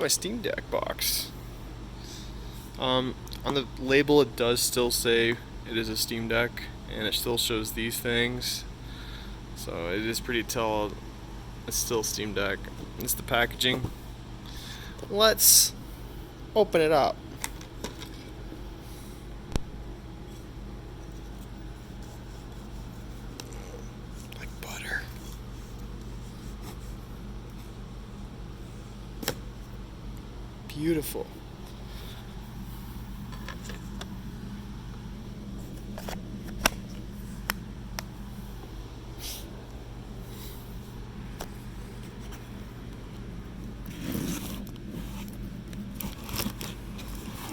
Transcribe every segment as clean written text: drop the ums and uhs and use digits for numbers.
My Steam Deck box. On the label, it does still say it is a Steam Deck, and it still shows these things. So it is pretty tall. It's still Steam Deck. It's the packaging. Let's open it up. Like butter. Beautiful.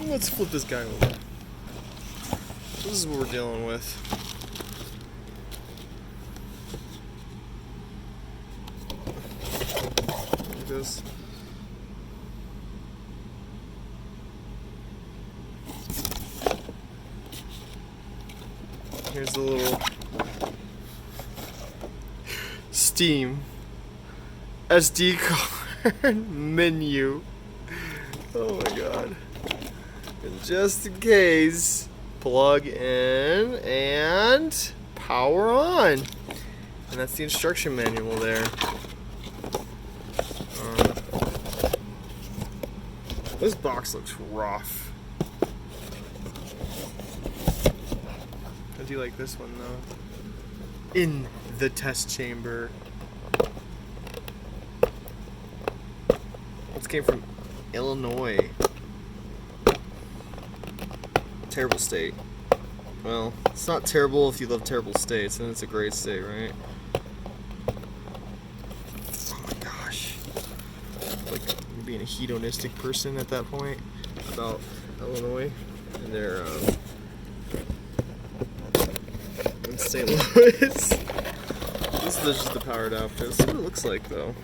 Let's flip this guy over. This is what we're dealing with. Like this. Here's the little Steam SD card menu. Oh my god. And just in case, plug in and power on. And that's the instruction manual there. This box looks rough. I do like this one though. In the test chamber. This came from Illinois. Terrible state. Well, it's not terrible if you love terrible states, and it's a great state, right? Oh my gosh. Like, you're being a hedonistic person at that point about Illinois and their, in St. Louis. This is just the powered outfit. This is what it looks like, though.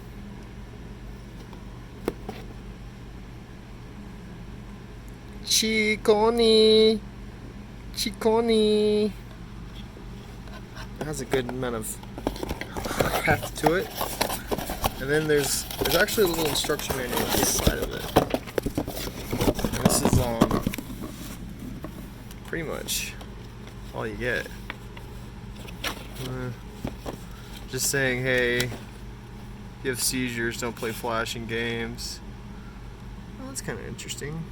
Ciccone. It has a good amount of heft to it. And then there's actually a little instruction manual on the side of it. And this is pretty much all you get. Just saying, hey, if you have seizures, don't play flashing games. Well, that's kind of interesting.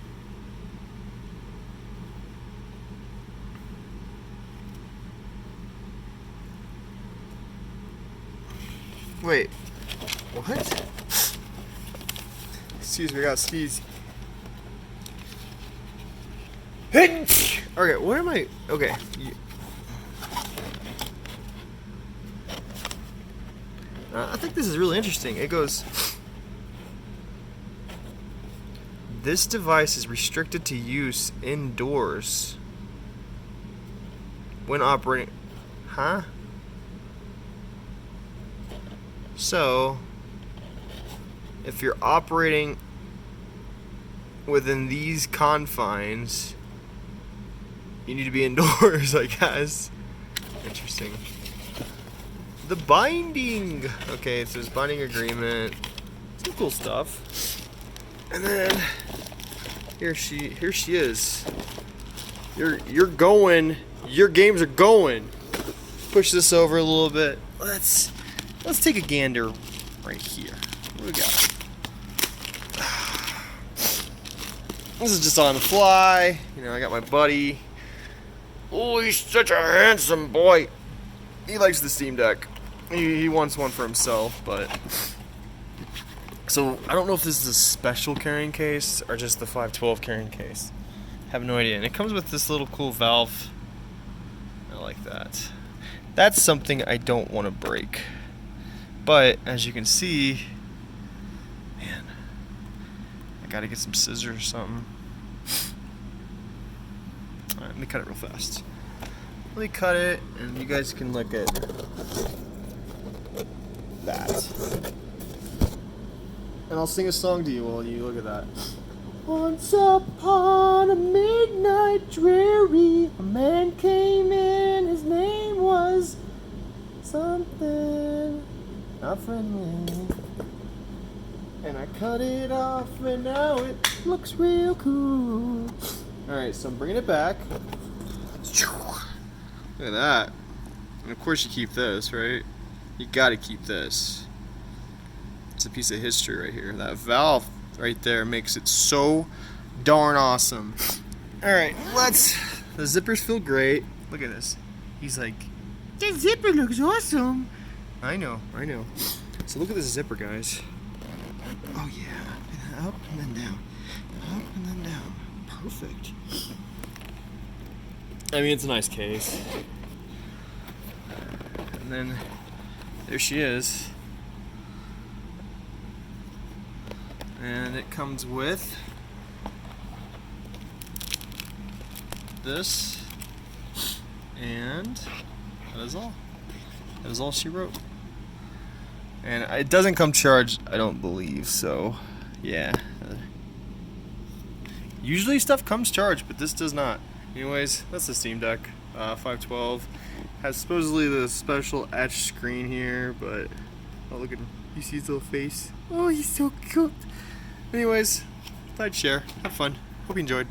Wait, what? Excuse me, I got sneeze. Okay, what am I? Okay. I think this is really interesting. It goes, this device is restricted to use indoors when operating. Huh? So, if you're operating within these confines, you need to be indoors, I guess. Interesting. The binding. Okay, so there's binding agreement. Some cool stuff. And then here she is. You're going. Your games are going. Push this over a little bit. Let's take a gander right here. What do we got? This is just on the fly. You know, I got my buddy. Oh, he's such a handsome boy. He likes the Steam Deck. He wants one for himself, but... So, I don't know if this is a special carrying case or just the 512 carrying case. I have no idea. And it comes with this little cool valve. I like that. That's something I don't want to break. But, as you can see, man, I gotta get some scissors or something. Alright, let me cut it real fast. Let me cut it, and you guys can look at that. And I'll sing a song to you while you look at that. Once upon a midnight dreary, a man came in, his name was something not friendly. And I cut it off, and now it looks real cool. Alright, so I'm bringing it back. Look at that. And of course you keep this, right? You gotta keep this. It's a piece of history right here. That valve right there makes it so darn awesome. Alright, the zippers feel great. Look at this. He's like, the zipper looks awesome. I know. So look at this zipper, guys. Oh yeah, up and then down, up and then down. Perfect. I mean, it's a nice case. And then there she is. And it comes with this, and that is all. That is all she wrote. And it doesn't come charged, I don't believe, so yeah. Usually stuff comes charged, but this does not. Anyways, that's the Steam Deck 512. Has supposedly the special etched screen here, but oh, look at him. You see his little face? Oh, he's so cute. Anyways, thought I'd share. Have fun. Hope you enjoyed.